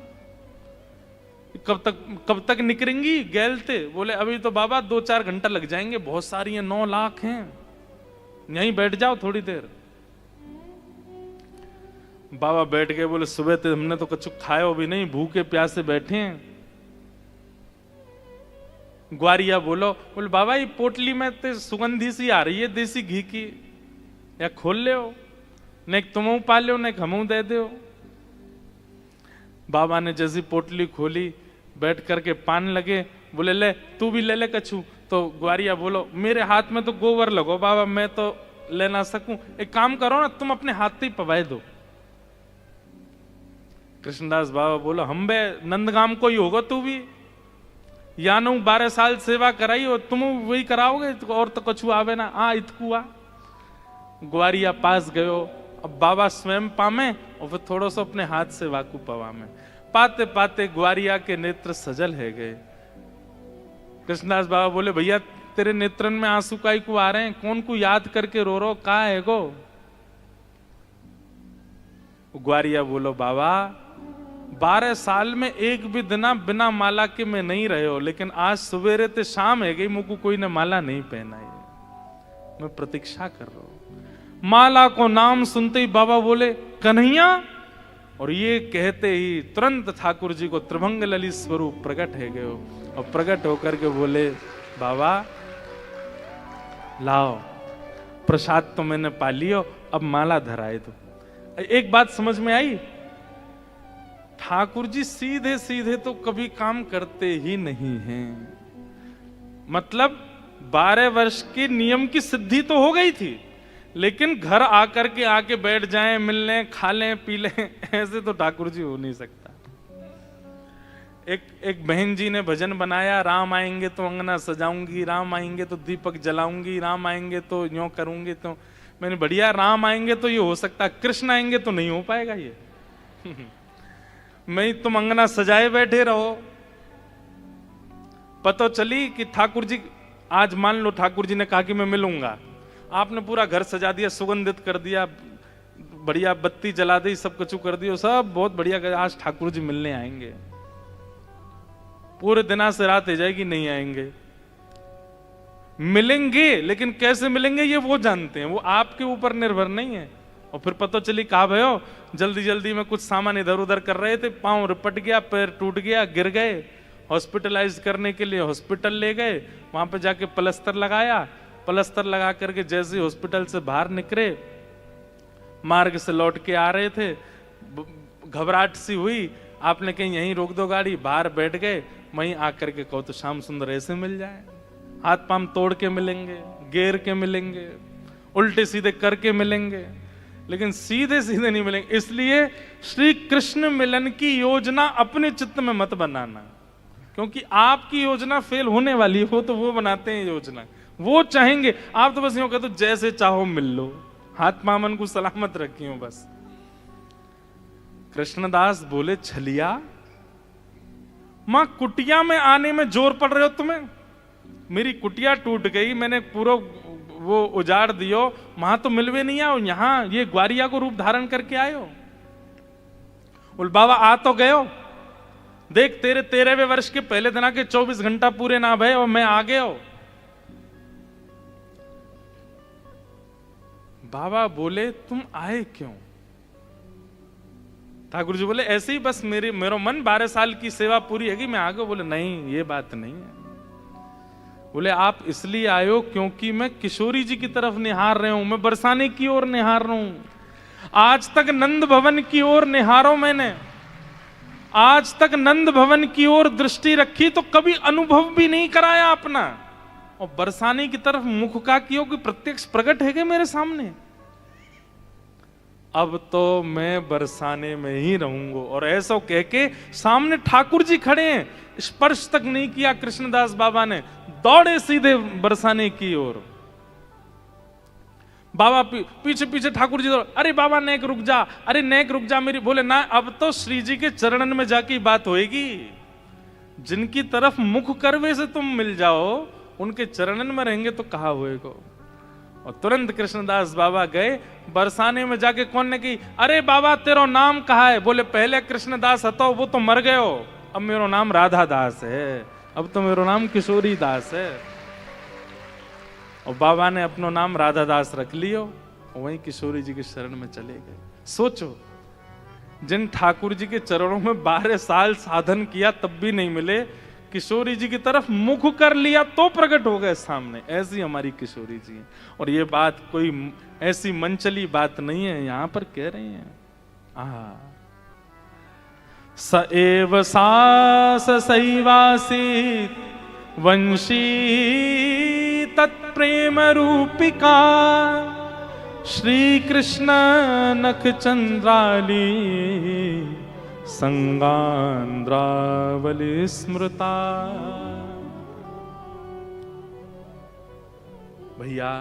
कब तक निकलेंगी गैलते? बोले अभी तो बाबा 2-4 घंटा लग जाएंगे, बहुत सारी हैं, 9 लाख हैं, यहीं बैठ जाओ थोड़ी देर। बाबा बैठ गए। बोले सुबह तो हमने तो कुछ खाया भी नहीं, भूखे प्यासे बैठे हैं। ग्वारिया बोले बाबा ये पोटली में तो सुगंधी सी आ रही है देसी घी की, या खोल ले हो, ने तुम पा लो ने हमू दे दो। बाबा ने जैसी पोटली खोली, बैठ करके पान लगे। बोले ले तू भी ले कछु। तो ग्वारिया बोलो मेरे हाथ में तो गोबर लगो बाबा, मैं तो ले ना सकूं, एक काम करो ना तुम अपने हाथ से ही पवाए दो। कृष्णदास बाबा बोलो हम बे नंदगाम को ही होगा तू भी, या नु 12 साल सेवा कराई और तुम वही कराओगे, और तो कछु आवे ना। आ इतकू आ। ग्वारिया पास गयो। अब बाबा स्वयं पामे और फिर थोड़ा सा अपने हाथ से वाकू पवा में। पाते पाते ग्वारिया के नेत्र सजल है गए। कृष्णदास बाबा बोले भैया तेरे नेत्रन में आंसू काई को आ रहे हैं, कौन को याद करके रो रो का है गो? ग्वारिया बोलो बाबा 12 साल में एक भी दिना बिना माला के मैं नहीं रहे हो, लेकिन आज सवेरे ते शाम है गई मुझको कोई ने माला नहीं पहना है, मैं प्रतीक्षा कर रहा हूं। माला को नाम सुनते ही बाबा बोले कन्हैया, और ये कहते ही तुरंत ठाकुर जी को त्रिभंग ललित स्वरूप प्रकट है गए, और प्रकट होकर के बोले बाबा लाओ प्रसाद तो मैंने पा लियो, अब माला धराए दो। एक बात समझ में आई, ठाकुर जी सीधे सीधे तो कभी काम करते ही नहीं हैं। मतलब 12 वर्ष के नियम की सिद्धि तो हो गई थी, लेकिन घर आकर के आके बैठ जाएं, मिल लें, खा लें, पी लें, ऐसे तो ठाकुर जी हो नहीं सकता। एक बहन जी ने भजन बनाया, राम आएंगे तो अंगना सजाऊंगी, राम आएंगे तो दीपक जलाऊंगी, राम आएंगे तो यूं करूंगी। तो मैंने बढ़िया, राम आएंगे तो ये हो सकता, कृष्ण आएंगे तो नहीं हो पाएगा ये। मैं तुम अंगना सजाए बैठे रहो। पता चली कि ठाकुर जी, आज मान लो ठाकुर जी ने कहा कि मैं मिलूंगा, आपने पूरा घर सजा दिया, सुगंधित कर दिया, बढ़िया बत्ती जला दी, सब कुछ कर दिया, सब बहुत बढ़िया, आज ठाकुर जी मिलने आएंगे। पूरे दिना से रात हो जाएगी, नहीं आएंगे। मिलेंगे, लेकिन कैसे मिलेंगे ये वो जानते हैं, वो आपके ऊपर निर्भर नहीं है। और फिर पता चली कहा भयो जल्दी जल्दी में कुछ सामान इधर उधर कर रहे थे, पांव रिपट गया, पैर टूट गया, गिर गए, हॉस्पिटलाइज करने के लिए हॉस्पिटल ले गए, वहां पे जाके प्लास्टर लगाया, प्लास्टर लगा करके जैसे हॉस्पिटल से बाहर निकले, मार्ग से लौट के आ रहे थे, घबराहट सी हुई, आपने कहीं यहीं रोक दो गाड़ी, बाहर बैठ गए, वहीं आकर के कहो तो श्याम सुंदर ऐसे मिल जाए, हाथ पांव तोड़ के मिलेंगे, गेर के मिलेंगे, उल्टे सीधे करके मिलेंगे, लेकिन सीधे सीधे नहीं मिलेंगे। इसलिए श्री कृष्ण मिलन की योजना अपने चित्त में मत बनाना, क्योंकि आपकी योजना फेल होने वाली हो तो वो बनाते हैं योजना, वो चाहेंगे, आप तो बस यूं कहते जैसे चाहो मिल लो, हाथ मामन को सलामत रखी हो बस। कृष्णदास बोले छलिया, मां कुटिया में आने में जोर पड़ रहे हो तुम्हें, मेरी कुटिया टूट गई, मैंने पूरा वो उजाड़ दियो, वहां तो मिलवे नहीं आओ, यहां ये ग्वारिया को रूप धारण करके आयो। बोल बाबा आ तो गयो, देख तेरे 13वें वर्ष के पहले दिन के 24 घंटा पूरे ना भय और मैं आ गयो। बाबा बोले तुम आए क्यों? ठाकुर जी बोले ऐसे ही बस मेरा मन 12 साल की सेवा पूरी है कि मैं आ गया। बोले नहीं ये बात नहीं है। बोले आप इसलिए आए हो क्योंकि मैं किशोरी जी की तरफ निहार रहे हूं, मैं बरसाने की ओर निहार रहा हूं। आज तक नंद भवन की ओर निहारो मैंने, आज तक नंद भवन की ओर दृष्टि रखी तो कभी अनुभव भी नहीं कराया अपना, और बरसाने की तरफ मुख का कियो कि प्रत्यक्ष प्रकट है क्या मेरे सामने। अब तो मैं बरसाने में ही रहूंगा। और ऐसा कह के सामने ठाकुर जी खड़े हैं, स्पर्श तक नहीं किया कृष्णदास बाबा ने, दौड़े सीधे बरसाने की ओर। बाबा पीछे पीछे ठाकुर जी दौड़, अरे बाबा नेक रुक जा, अरे नेक रुक जा मेरी। बोले ना अब तो श्री जी के चरणन में जाके बात होएगी, जिनकी तरफ मुख करवे से तुम मिल जाओ, उनके चरणन में रहेंगे तो कहा होएगा। और तुरंत कृष्णदास बाबा गए, बरसाने में जाके कौन ने की, अरे बाबा तेरा नाम कहा है? बोले पहले कृष्णदास हतो, वो तो मर गए हो, अब मेरा नाम राधा दास है, अब तो मेरा नाम किशोरी दास है। और बाबा ने अपना नाम राधा दास रख लियो, वहीं किशोरी जी के शरण में चले गए। सोचो, जिन ठाकुर जी के चरणों में 12 साल साधन किया तब भी नहीं मिले, किशोरी जी की तरफ मुख कर लिया तो प्रकट हो गए सामने। ऐसी हमारी किशोरी जी है। और ये बात कोई ऐसी मनचली बात नहीं है, यहां पर कह रहे हैं। स एव सास सैवासीत वंशी तत्प्रेम रूपिका श्री कृष्ण नख चंद्राली संगांद्रावली स्मृता। भैया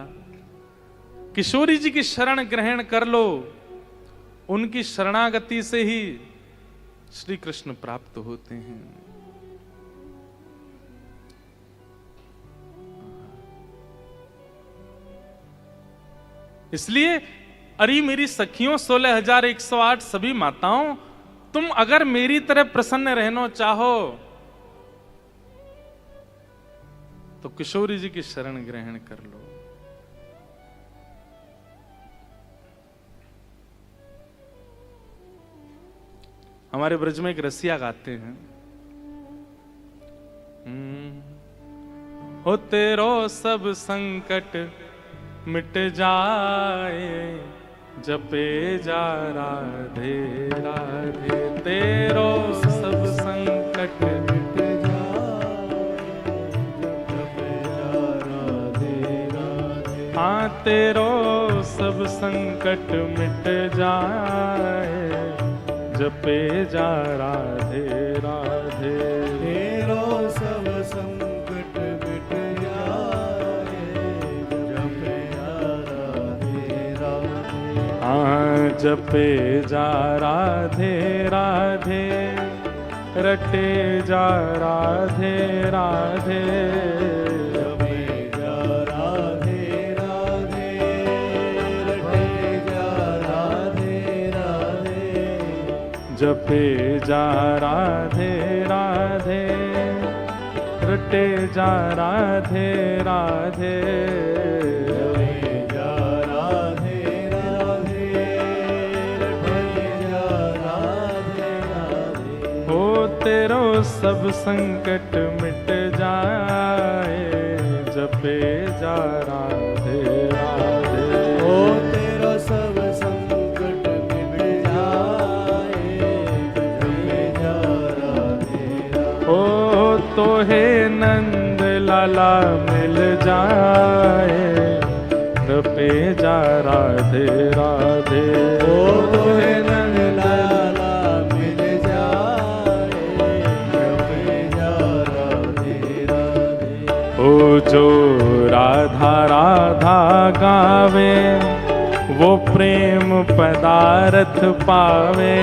किशोरी जी की शरण ग्रहण कर लो, उनकी शरणागति से ही श्री कृष्ण प्राप्त होते हैं। इसलिए अरे मेरी सखियों 16,108 सभी माताओं, तुम अगर मेरी तरह प्रसन्न रहना चाहो तो किशोरी जी की शरण ग्रहण कर लो। हमारे ब्रज में एक रसिया गाते हैं, हो तेरो सब संकट मिट जाए, जपे जा राधे राधे। तेरो सब संकट मिट जाए, जपे जा राधे राधे। हाँ तेरो सब संकट मिट जाए, जपे जा राधे राधे। तेरो सब संकट मिट जाए, जपे जा राधे राधे। हाँ जपे जा राधे राधे, रटे जा राधे राधे। जपे जा राधे राधे, रटे जा राधे राधे। जपे जा राधे राधे, रटे जा राधे राधे। जपे जा राधे राधे, रटे जा राधे राधे। हो तेरो सब संकट मिट जाए, जपे जा राधे राधे। ओ तेरा सब संकट मिट जाए, जपे जा राधे राधे। ओ तो हे नंद लाला मिल जाए, जपे जा राधे राधे। ओ तोहे नंद लाला मिल जाए, जपे जा राधे राधे। ओ जो राधा राधा गावे, वो प्रेम पदार्थ पावे।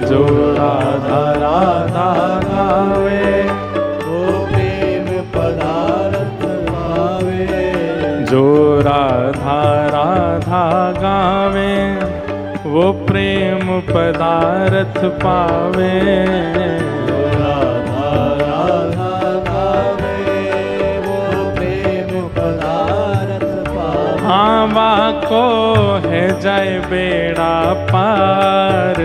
जो राधा राधा गावे, वो प्रेम पदार्थ पावे। जो राधा राधा गावे, वो प्रेम पदार्थ पावे। राधा राधा गावे, वो प्रेम पदार्थ पावे। हाँ को है जाए बेड़ा पार,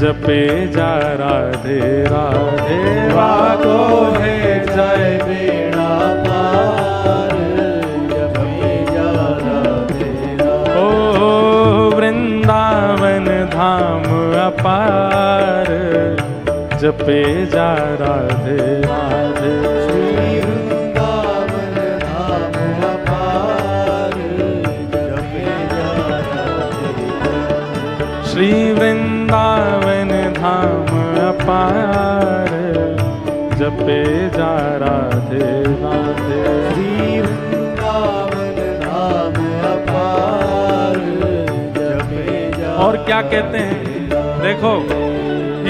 जपे जा राधे राधे। वाको है जाए बेड़ा पार, जपे जा राधे राधे। ओ वृंदावन धाम अपार, जपे जा राधे राधे। श्री वृंदावन धाम अपार, जपे जा राधे राधे। श्री वृंदावन धाम अपार, जपे जा राधे राधे। श्री वृंदावन धाम अपार, जपे जा। और क्या कहते हैं देखो,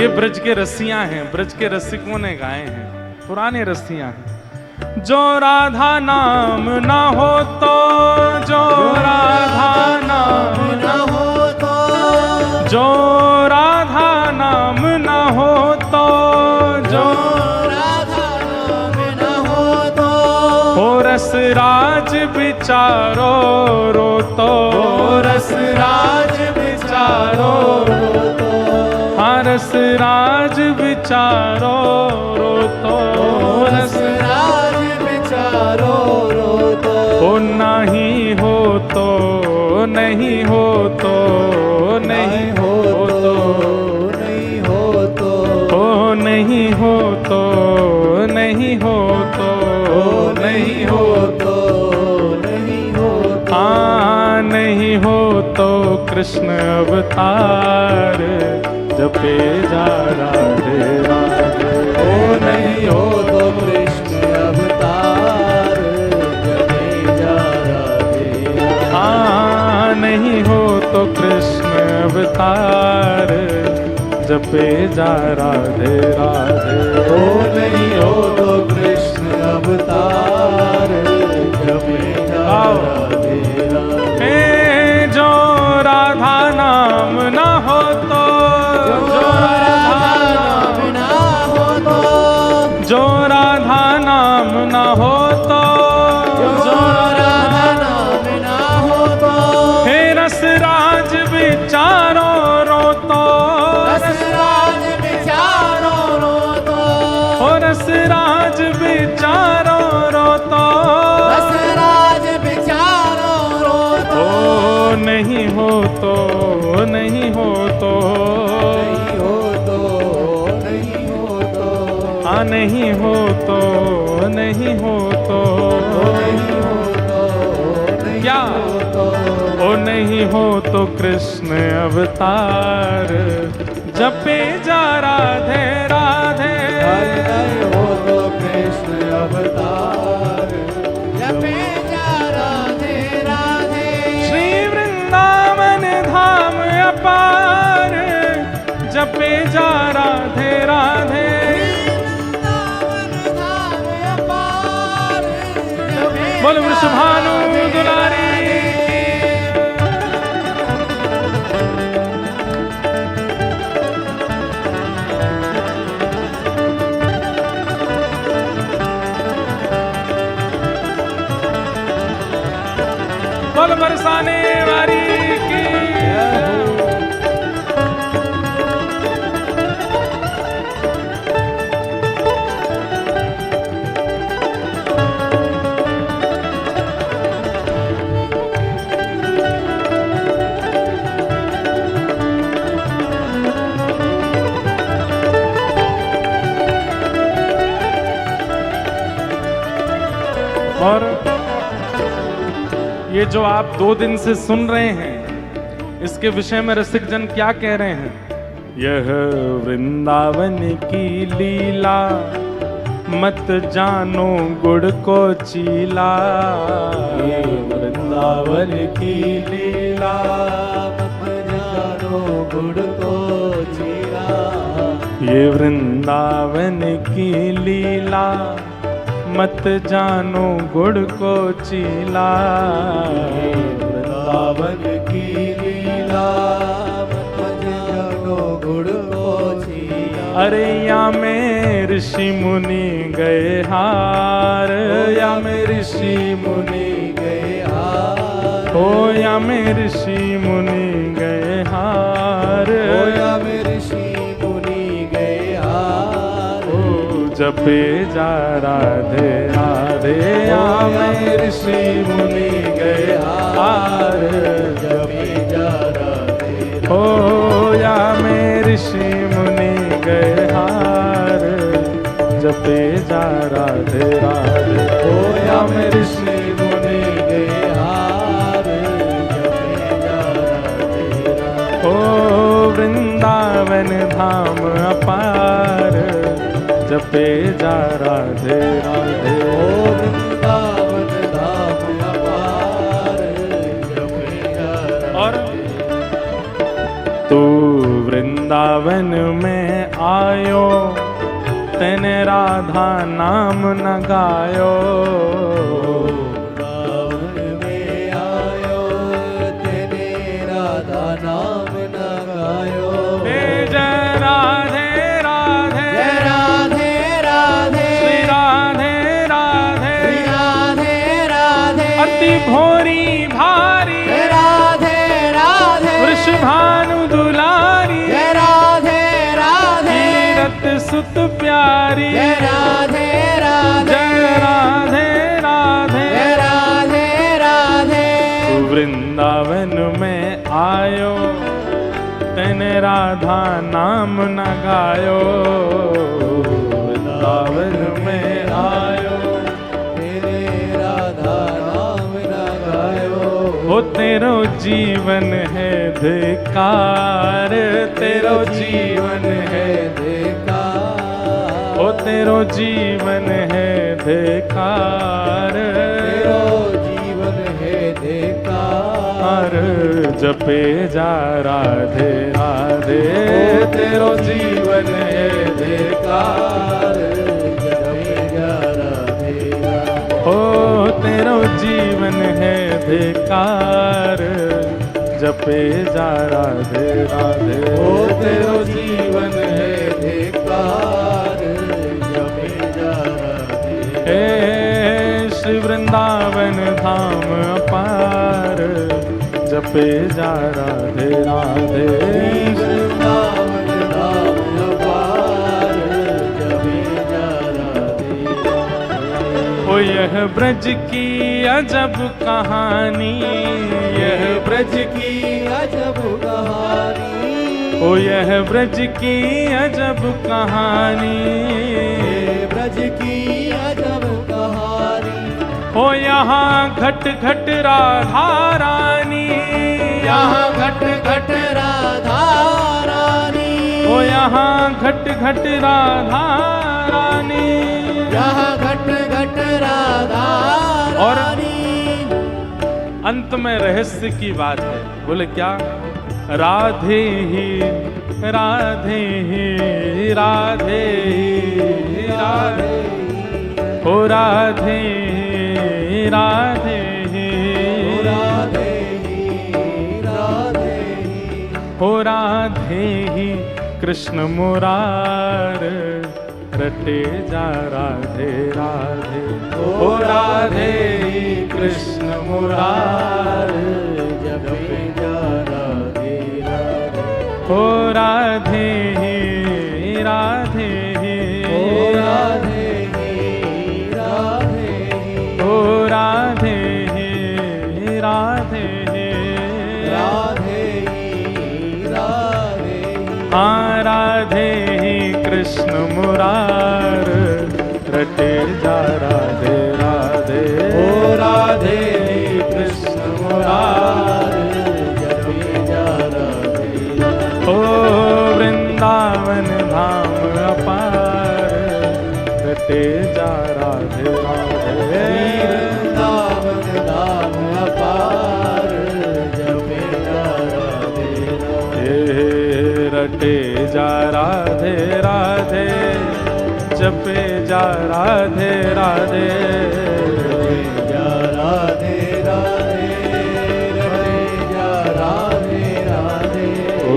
ये ब्रज के रस्सियां हैं, ब्रज के रसिकों ने गाए हैं, पुराने रस्सियां हैं। जो राधा नाम ना हो तो, जो राधा नाम न हो तो, जो राधा नाम ना हो तो, जो राधा नाम न हो तो, हो रस राज बिचारो रो तो, रस राज विचारो रो तो, हाँ रस राज बिचारो रो तो, रस राज विचारो रो तो, हो नहीं हो तो, नहीं हो तो, नहीं हो तो, नहीं हो तो, हो नहीं हो तो, नहीं हो तो, नहीं हो तो, नहीं हो तो, हाँ नहीं हो तो कृष्ण अवतार जपे जा राधे राधे। ओ नहीं हो तो कृष्ण अवतार जपे जा राधे राधे। हाँ नहीं हो तो कृष्ण अवतार जपे जा राधे राधे। ओ नहीं हो तो कृष्ण अवतार जपे जा राधे राधे। हे जो राधा नाम ना हो तो, जो राधा नाम ना हो तो, जो राधा नाम ना हो तो, जो राधा नाम ना हो तो, हे रस राज विचारो रो तो, रस राज विचारो रो तो, हो रस राज विचारो रो तो, रस राज विचारो रो तो, ओ नहीं हो तो, नहीं हो तो, नहीं हो तो, नहीं हो तो, हाँ नहीं हो तो, नहीं हो तो, नहीं हो तो, नहीं क्या? हो तो, ओ नहीं हो तो कृष्ण अवतार जपे जा राधे राधे। नहीं हो तो कृष्ण अवतार जपे जा राधे राधे। श्री वृंदावन धाम अपार जपे जा राधे राधे। वृंदावन धाम अपार जपे बोल जा वृषभानु राधे दुलारी। बोल बरसाने वाली की। और ये जो आप 2 दिन से सुन रहे हैं, इसके विषय में रसिक जन क्या कह रहे हैं? यह वृंदावन की लीला मत जानो गुड़ को चीला। ये वृंदावन की लीला मत जानो गुड़ को चीला। ये वृंदावन की लीला मत जानो गुड़ को चीला। वृंदावन की लीला मत जानो गुड़ को चीला। अरे या में ऋषि मुनि गए हार, या में ऋषि मुनि गए हार। हो या में ऋषि मुनि गए हार। होया में ऋषि मुनि गए हार। ओ जपे जा राधे राधे। या में ऋषि मुनि गए हार। जपे जा राधे हो या में ऋषि मुनि गए हार। जपे जा राधे राधे। होया में ऋषि मुनि गए हार। जपे जा राधे राधे। ओ वृंदावन धाम अपार जपे जा राधे राधे। ओ वृंदावन धाम अपार जपे जा और राधे। तू वृंदावन में आयो तेने राधा नाम न गायो। वृंदावन में आयो तेने राधा नाम न गायो। जय राधे राधे जय राधे राधे श्री राधे राधे श्री राधे राधे अति भोरी भारी जय राधे राधे वृषभानु दुलारी जय राधे राधे तीरथ सुत प्यारी जय राधे राधे जय राधे राधे जय राधे राधे तू वृंदावन में आयो तेने राधा नाम न गायो। वृंदावन में आयो तेरे राधा नाम न गायो। वो तेरो जीवन है धिकार तेरो जीवन है देखा वो तेरो जीवन है धिकार तेरो जीवन है देखा जपे जा राधे राधे तेरो जीवन है धिकार जपे जा राधे राधे ओ तेरो जीवन है धिकार जपे जा राधे राधे ओ तेरो जीवन है देखा जपे जा राधे। हे श्री वृंदावन धाम अपार जपे जा राधे राधे। वृंदावन धाम अपार जपे जा राधे राधे। ओ यह ब्रज की अजब कहानी यह ब्रज की अजब कहानी ओ यह ब्रज की अजब कहानी ब्रज की अजब कहानी ओ यहाँ घट घट राधा रानी यहाँ घट घट राधा रानी ओ यहाँ घट घट राधा रानी यहाँ घट घट राधा और रानी। अंत में रहस्य की बात है। बोले क्या? राधे ही राधे ही राधे ही राधे ओ राधे ही राधे ही राधे राधे हो राधे ही कृष्ण मुरार रटे जा राधे राधे हो राधे ही कृष्ण मुरार जपे जा राधे राधे हो राधे ही राधे ही ओ राधे राधे हो राधे ही राधे ही राधे राधे हाँ राधे ही कृष्ण मुरार रटे जा राधे राधे ओ राधे कृष्ण मुरार जपे जा राधे राधे। ओ वृंदावन धाम अपार रटे जा राधे राधे वृंदावन धाम अपार जपे जा राधे राधे रटे जा राधे राधे जपे जा राधे राधे जा राधे राधे रटे जा राधे राधे ओ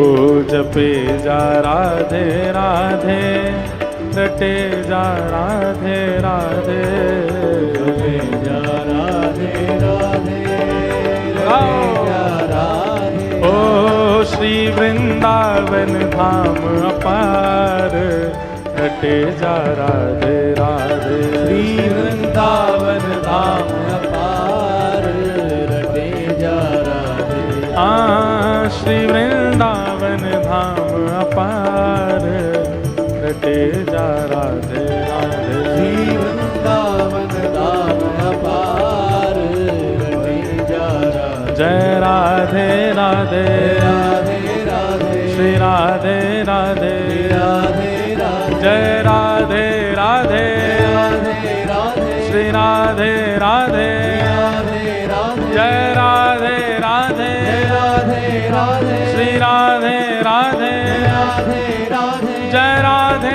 जपे जा राधे राधे रटे जा राधे राधे जपे जा राधे राधे रटे जा राधे। ओ श्री वृंदावन धाम अपार रटे जा राधे राधे श्री वृंदावन धाम अपार रटे जा राधे। हाँ श्री वृंदावन धाम अपार रटे जा राधे राधे श्री वृंदावन धाम अपार रटे जा राधे। जय राधे राधे राधे राधे श्री राधे राधे राधे राधे जय राधे राधे राधे राधे श्री राधे राधे राधे राधे जय राधे राधे राधे राधे श्री राधे राधे राधे राधे जय राधे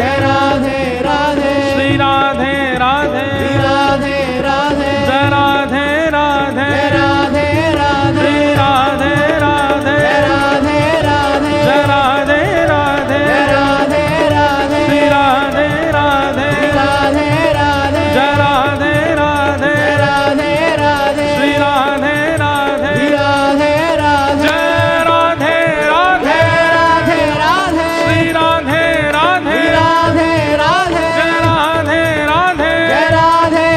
जय राधे राधे श्री राधे राधे राधे राधे जय राधे राधे जय राधे राधे श्री राधे राधे राधे राधे जय राधे राधे राधे राधे श्री राधे राधे राधे राधे जय राधे राधे राधे राधे श्री राधे राधे राधे राधे जय राधे राधे राधे राधे श्री राधे राधे राधे राधे जय राधे राधे जय राधे राधे श्री राधे राधे राधे राधे जय राधे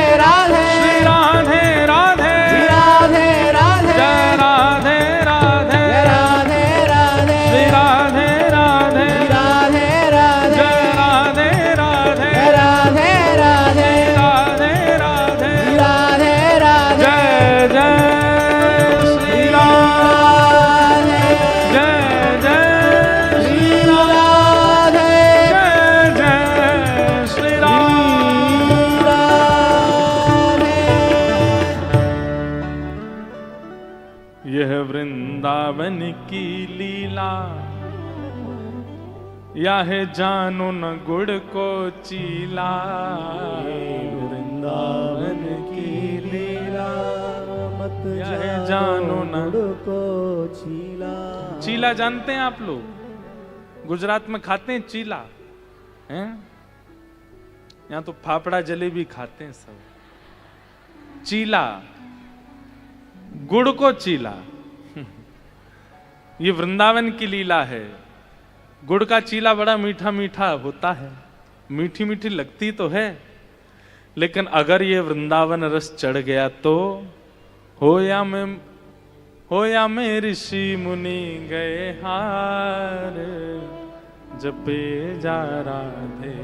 राधे राधे राधे श्री राधे राधे राधे राधे जय राधे राधे राधे राधे राधे राधे राधे राधे जय जय श्री राम जय जय श्री राम जय जय श्री राम यह वृंदावन की लीला या है जानो न गुड़ को चीला वृंदावन की लीला मत या है जानो न को चीला चीला जानते हैं आप लोग गुजरात में खाते हैं चीला हैं यहाँ तो फाफड़ा जलेबी खाते हैं सब चीला गुड़ को चीला ये वृंदावन की लीला है गुड़ का चीला बड़ा मीठा मीठा होता है मीठी मीठी लगती तो है लेकिन अगर ये वृंदावन रस चढ़ गया तो हो या मैं ऋषि मुनि गए हार जपे जा राधे